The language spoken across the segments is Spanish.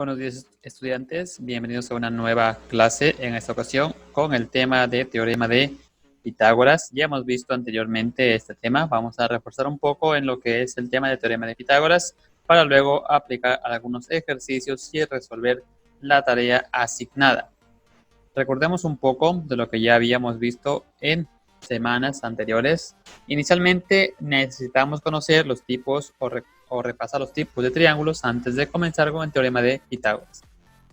Buenos días, estudiantes. Bienvenidos a una nueva clase, en esta ocasión con el tema de teorema de Pitágoras. Ya hemos visto anteriormente este tema. Vamos a reforzar un poco en lo que es el tema de teorema de Pitágoras para luego aplicar algunos ejercicios y resolver la tarea asignada. Recordemos un poco de lo que ya habíamos visto en semanas anteriores. Inicialmente necesitamos conocer los tipos o repasar los tipos de triángulos antes de comenzar con el teorema de Pitágoras.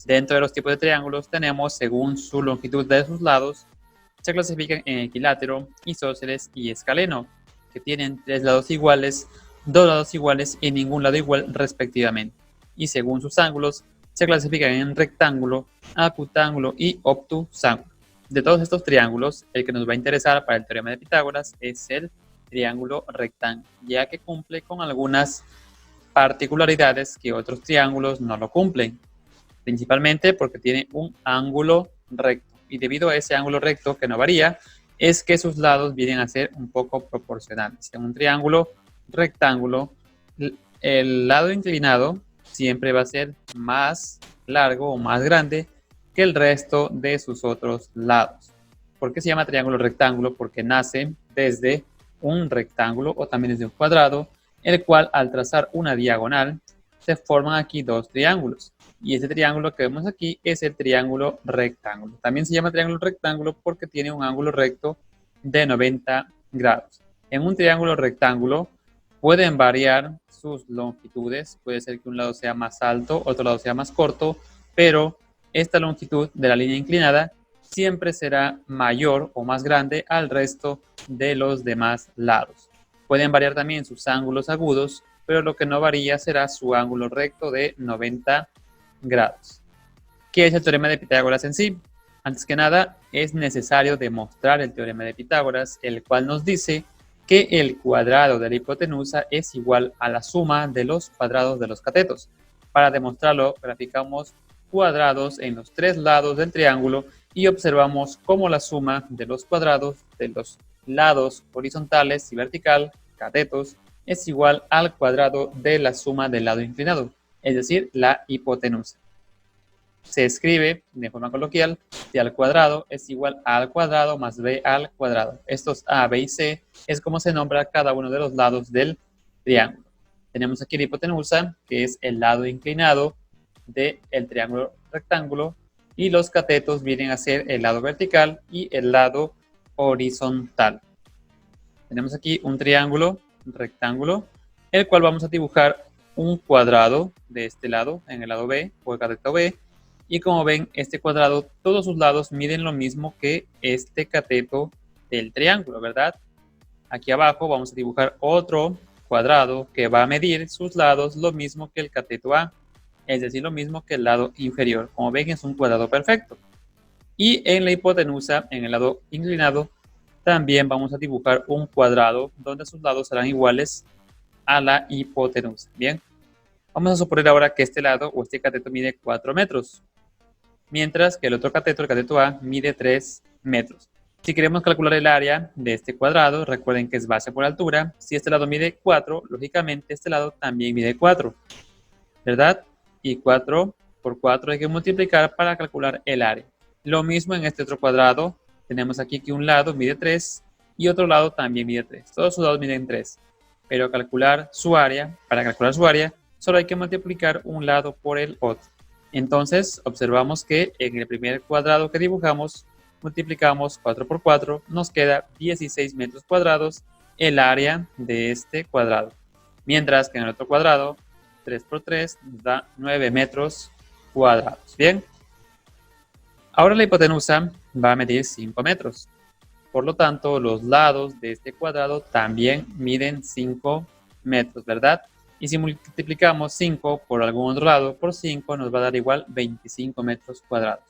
Dentro de los tipos de triángulos tenemos, según su longitud de sus lados, se clasifican en equilátero, isósceles y escaleno, que tienen 3 lados iguales, 2 lados iguales y ningún lado igual respectivamente. Y según sus ángulos, se clasifican en rectángulo, acutángulo y obtusángulo. De todos estos triángulos, el que nos va a interesar para el teorema de Pitágoras es el triángulo rectángulo, ya que cumple con algunas particularidades que otros triángulos no lo cumplen, principalmente porque tiene un ángulo recto. Y debido a ese ángulo recto que no varía, es que sus lados vienen a ser un poco proporcionales. En un triángulo rectángulo, el lado inclinado siempre va a ser más largo o más grande que el resto de sus otros lados. ¿Por qué se llama triángulo rectángulo? Porque nace desde un rectángulo o también desde un cuadrado, el cual al trazar una diagonal se forman aquí dos triángulos. Y este triángulo que vemos aquí es el triángulo rectángulo. También se llama triángulo rectángulo porque tiene un ángulo recto de 90 grados. En un triángulo rectángulo pueden variar sus longitudes. Puede ser que un lado sea más alto, otro lado sea más corto, pero esta longitud de la línea inclinada siempre será mayor o más grande al resto de los demás lados. Pueden variar también sus ángulos agudos, pero lo que no varía será su ángulo recto de 90 grados. ¿Qué es el teorema de Pitágoras en sí? Antes que nada, es necesario demostrar el teorema de Pitágoras, el cual nos dice que el cuadrado de la hipotenusa es igual a la suma de los cuadrados de los catetos. Para demostrarlo, graficamos cuadrados en los tres lados del triángulo y observamos cómo la suma de los cuadrados de los lados horizontales y vertical, catetos, es igual al cuadrado de la suma del lado inclinado, es decir, la hipotenusa. Se escribe de forma coloquial, c al cuadrado es igual a al cuadrado más b al cuadrado. Estos a, b y c es como se nombra cada uno de los lados del triángulo. Tenemos aquí la hipotenusa, que es el lado inclinado del triángulo rectángulo, y los catetos vienen a ser el lado vertical y el lado horizontal. Tenemos aquí un triángulo rectángulo, el cual vamos a dibujar un cuadrado de este lado, en el lado B o el cateto B, y como ven, este cuadrado, todos sus lados miden lo mismo que este cateto del triángulo, ¿verdad? Aquí abajo vamos a dibujar otro cuadrado que va a medir sus lados lo mismo que el cateto A, es decir, lo mismo que el lado inferior. Como ven, es un cuadrado perfecto. Y en la hipotenusa, en el lado inclinado, también vamos a dibujar un cuadrado donde sus lados serán iguales a la hipotenusa. Bien, vamos a suponer ahora que este lado o este cateto mide 4 metros, mientras que el otro cateto, el cateto A, mide 3 metros. Si queremos calcular el área de este cuadrado, recuerden que es base por altura. Si este lado mide 4, lógicamente este lado también mide 4, ¿verdad? Y 4 por 4 hay que multiplicar para calcular el área. Lo mismo en este otro cuadrado. Tenemos aquí que un lado mide 3 y otro lado también mide 3. Todos sus lados miden 3. Pero para calcular su área, solo hay que multiplicar un lado por el otro. Entonces, observamos que en el primer cuadrado que dibujamos, multiplicamos 4 por 4, nos queda 16 metros cuadrados el área de este cuadrado. Mientras que en el otro cuadrado, 3 por 3 nos da 9 metros cuadrados. Bien. Ahora la hipotenusa va a medir 5 metros. Por lo tanto, los lados de este cuadrado también miden 5 metros, ¿verdad? Y si multiplicamos 5 por algún otro lado por 5, nos va a dar igual 25 metros cuadrados.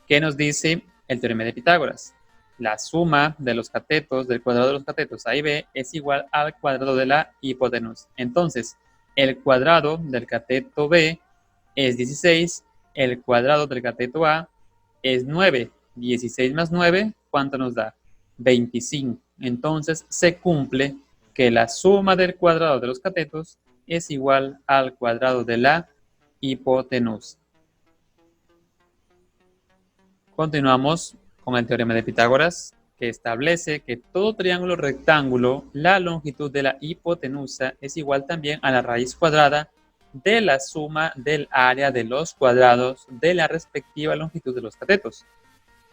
¿Qué nos dice el teorema de Pitágoras? La suma de los catetos, del cuadrado de los catetos A y B, es igual al cuadrado de la hipotenusa. Entonces, el cuadrado del cateto B es 16, el cuadrado del cateto A es 9. 16 más 9, ¿cuánto nos da? 25. Entonces, se cumple que la suma del cuadrado de los catetos es igual al cuadrado de la hipotenusa. Continuamos con el teorema de Pitágoras, que establece que todo triángulo rectángulo, la longitud de la hipotenusa es igual también a la raíz cuadrada de la suma del área de los cuadrados de la respectiva longitud de los catetos.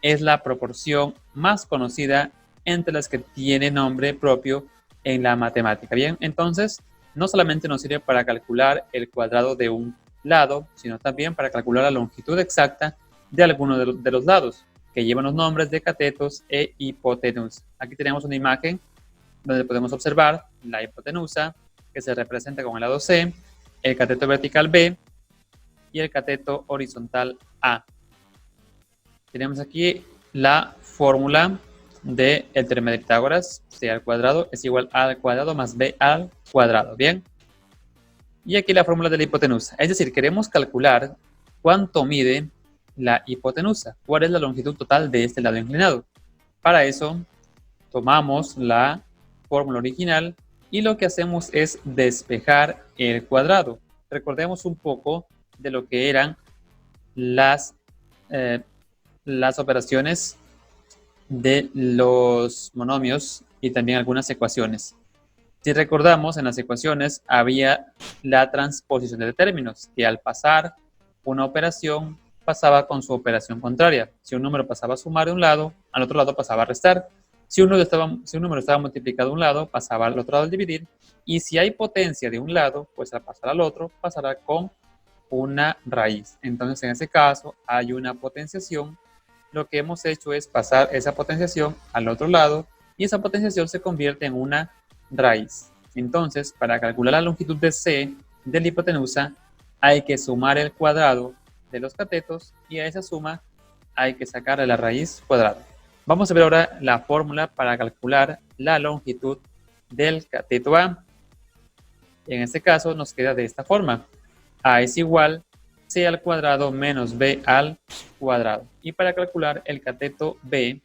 Es la proporción más conocida entre las que tiene nombre propio en la matemática. Bien, entonces no solamente nos sirve para calcular el cuadrado de un lado, sino también para calcular la longitud exacta de alguno de los lados, que llevan los nombres de catetos e hipotenusa. Aquí tenemos una imagen donde podemos observar la hipotenusa, que se representa con el lado C, el cateto vertical B y el cateto horizontal A. Tenemos aquí la fórmula del teorema de Pitágoras. C al cuadrado es igual a al cuadrado más B al cuadrado. Bien. Y aquí la fórmula de la hipotenusa. Es decir, queremos calcular cuánto mide la hipotenusa. ¿Cuál es la longitud total de este lado inclinado? Para eso, tomamos la fórmula original y lo que hacemos es despejar el cuadrado. Recordemos un poco de lo que eran las operaciones de los monomios y también algunas ecuaciones. Si recordamos, en las ecuaciones había la transposición de términos, que al pasar una operación pasaba con su operación contraria. Si un número pasaba a sumar de un lado, al otro lado pasaba a restar. Si un número estaba multiplicado de un lado, pasaba al otro lado al dividir. Y si hay potencia de un lado, pues al pasar al otro, pasará con una raíz. Entonces, en ese caso, hay una potenciación. Lo que hemos hecho es pasar esa potenciación al otro lado y esa potenciación se convierte en una raíz. Entonces, para calcular la longitud de C de la hipotenusa, hay que sumar el cuadrado de los catetos y a esa suma hay que sacar la raíz cuadrada. Vamos a ver ahora la fórmula para calcular la longitud del cateto A. En este caso nos queda de esta forma. A es igual C al cuadrado menos B al cuadrado. Y para calcular el cateto B,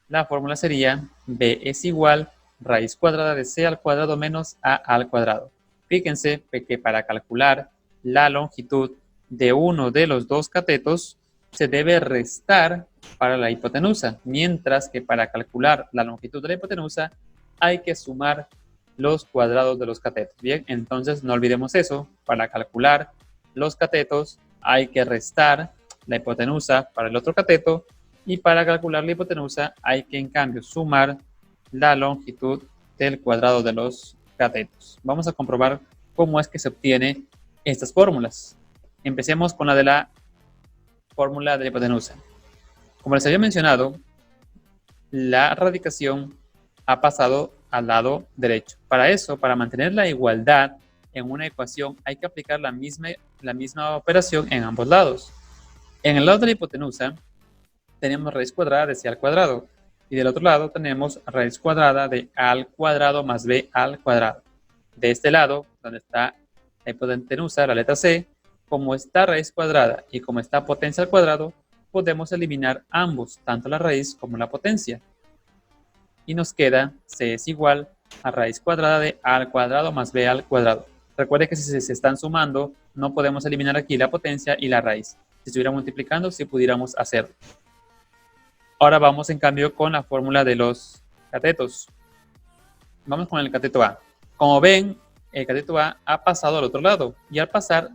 la fórmula sería B es igual raíz cuadrada de C al cuadrado menos A al cuadrado. Fíjense que para calcular la longitud de uno de los dos catetos se debe restar para la hipotenusa, mientras que para calcular la longitud de la hipotenusa hay que sumar los cuadrados de los catetos. Bien, entonces no olvidemos eso. Para calcular los catetos hay que restar la hipotenusa para el otro cateto y para calcular la hipotenusa hay que en cambio sumar la longitud del cuadrado de los catetos. Vamos a comprobar cómo es que se obtiene estas fórmulas. Empecemos con la de la fórmula de la hipotenusa. Como les había mencionado, la radicación ha pasado al lado derecho. Para eso, para mantener la igualdad en una ecuación, hay que aplicar la misma operación en ambos lados. En el lado de la hipotenusa, tenemos raíz cuadrada de C al cuadrado. Y del otro lado tenemos raíz cuadrada de A al cuadrado más B al cuadrado. De este lado, donde está la hipotenusa, la letra C, como está raíz cuadrada y como está potencia al cuadrado, podemos eliminar ambos, tanto la raíz como la potencia. Y nos queda C es igual a raíz cuadrada de A al cuadrado más B al cuadrado. Recuerde que si se están sumando, no podemos eliminar aquí la potencia y la raíz. Si estuviera multiplicando, sí pudiéramos hacerlo. Ahora vamos en cambio con la fórmula de los catetos. Vamos con el cateto A. Como ven, el cateto A ha pasado al otro lado y al pasar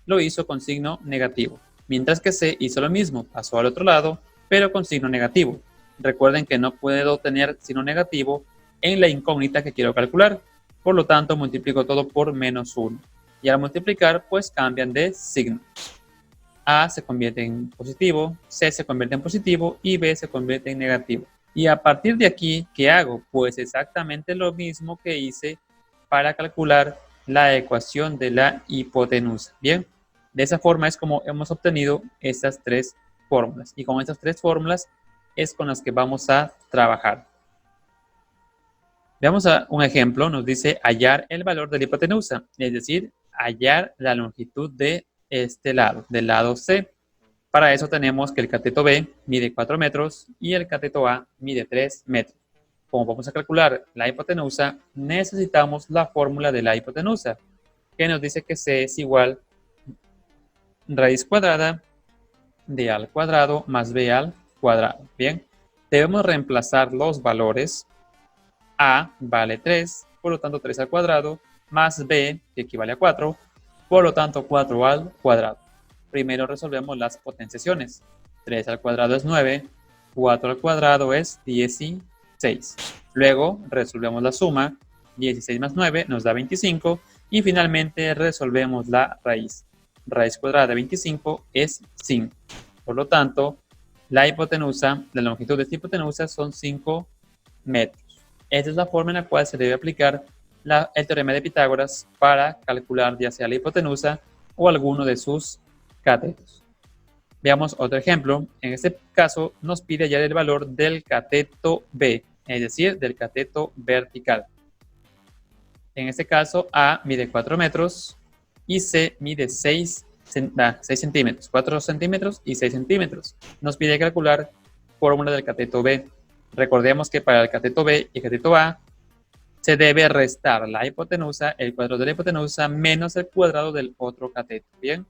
lo hizo con signo negativo. Mientras que C hizo lo mismo, pasó al otro lado, pero con signo negativo. Recuerden que no puedo tener signo negativo en la incógnita que quiero calcular. Por lo tanto, multiplico todo por menos 1. Y al multiplicar, pues cambian de signo. A se convierte en positivo, C se convierte en positivo y B se convierte en negativo. Y a partir de aquí, ¿qué hago? Pues exactamente lo mismo que hice para calcular la ecuación de la hipotenusa. Bien, de esa forma es como hemos obtenido estas tres fórmulas. Y con estas tres fórmulas es con las que vamos a trabajar. Veamos un ejemplo. Nos dice hallar el valor de la hipotenusa, es decir, hallar la longitud de este lado, del lado C. Para eso tenemos que el cateto B mide 4 metros y el cateto A mide 3 metros. Como vamos a calcular la hipotenusa, necesitamos la fórmula de la hipotenusa, que nos dice que C es igual raíz cuadrada de al cuadrado más b al cuadrado. Bien, debemos reemplazar los valores. A vale 3, por lo tanto 3 al cuadrado, más b, que equivale a 4, por lo tanto 4 al cuadrado. Primero resolvemos las potenciaciones. 3 al cuadrado es 9, 4 al cuadrado es 16. Luego resolvemos la suma, 16 más 9 nos da 25, y finalmente resolvemos la raíz. Raíz cuadrada de 25 es 5. Por lo tanto, la longitud de esta hipotenusa son 5 metros. Esta es la forma en la cual se debe aplicar el teorema de Pitágoras para calcular ya sea la hipotenusa o alguno de sus catetos. Veamos otro ejemplo. En este caso nos pide hallar el valor del cateto B, es decir, del cateto vertical. En este caso A mide 4 metros y C mide 6 centímetros, 4 centímetros y 6 centímetros. Nos pide calcular fórmula del cateto B. Recordemos que para el cateto B y el cateto A se debe restar la hipotenusa, el cuadrado de la hipotenusa, menos el cuadrado del otro cateto. Bien,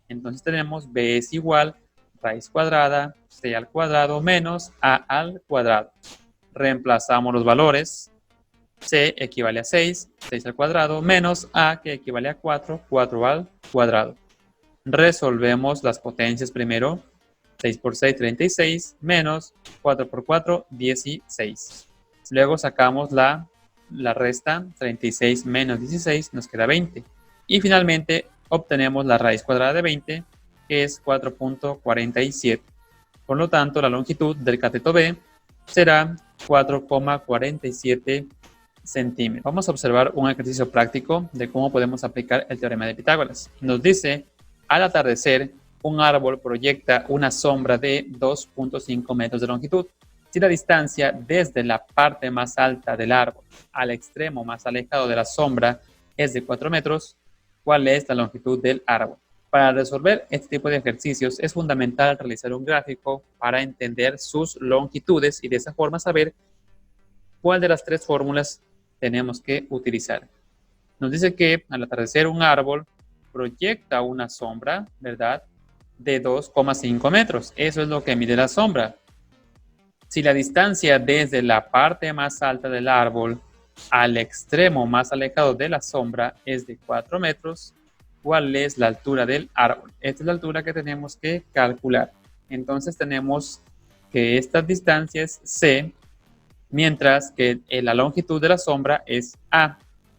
entonces tenemos B es igual raíz cuadrada, C al cuadrado menos A al cuadrado. Reemplazamos los valores. C equivale a 6, 6 al cuadrado, menos A, que equivale a 4, 4 al cuadrado. Resolvemos las potencias primero. 6 por 6, 36, menos 4 por 4, 16. Luego sacamos la resta, 36 menos 16, nos queda 20. Y finalmente obtenemos la raíz cuadrada de 20, que es 4.47. Por lo tanto, la longitud del cateto B será 4,47 centímetros. Vamos a observar un ejercicio práctico de cómo podemos aplicar el teorema de Pitágoras. Nos dice, al atardecer, un árbol proyecta una sombra de 2.5 metros de longitud. Si la distancia desde la parte más alta del árbol al extremo más alejado de la sombra es de 4 metros, ¿cuál es la longitud del árbol? Para resolver este tipo de ejercicios es fundamental realizar un gráfico para entender sus longitudes y de esa forma saber cuál de las tres fórmulas tenemos que utilizar. Nos dice que al atardecer un árbol proyecta una sombra, ¿verdad?, de 2,5 metros. Eso es lo que mide la sombra. Si la distancia desde la parte más alta del árbol al extremo más alejado de la sombra es de 4 metros, ¿cuál es la altura del árbol? Esta es la altura que tenemos que calcular. Entonces tenemos que esta distancia es C, mientras que la longitud de la sombra es A.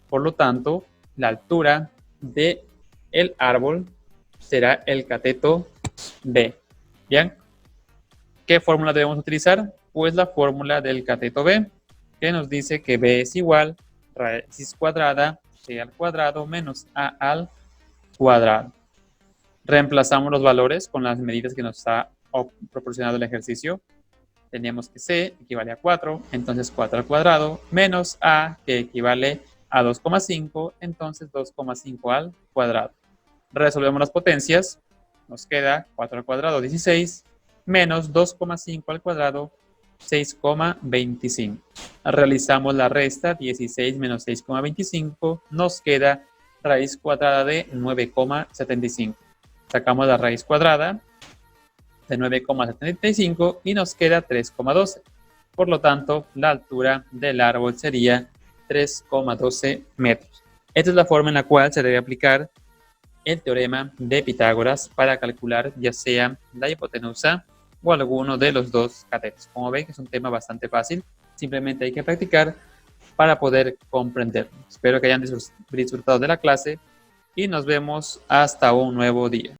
Por lo tanto, la altura del árbol será el cateto B. ¿Bien? ¿Qué fórmula debemos utilizar? Pues la fórmula del cateto B, que nos dice que B es igual raíz cuadrada, C al cuadrado menos A al cuadrado. Reemplazamos los valores con las medidas que nos ha proporcionado el ejercicio. Tenemos que C equivale a 4, entonces 4 al cuadrado, menos A, que equivale a 2,5, entonces 2,5 al cuadrado. Resolvemos las potencias. Nos queda 4 al cuadrado, 16, menos 2,5 al cuadrado, 6,25. Realizamos la resta, 16 menos 6,25, nos queda raíz cuadrada de 9,75. Sacamos la raíz cuadrada de 9,75 y nos queda 3,12. Por lo tanto, la altura del árbol sería 3,12 metros. Esta es la forma en la cual se debe aplicar el teorema de Pitágoras para calcular ya sea la hipotenusa o alguno de los dos catetos. Como ven, es un tema bastante fácil, simplemente hay que practicar para poder comprenderlo. Espero que hayan disfrutado de la clase y nos vemos hasta un nuevo día.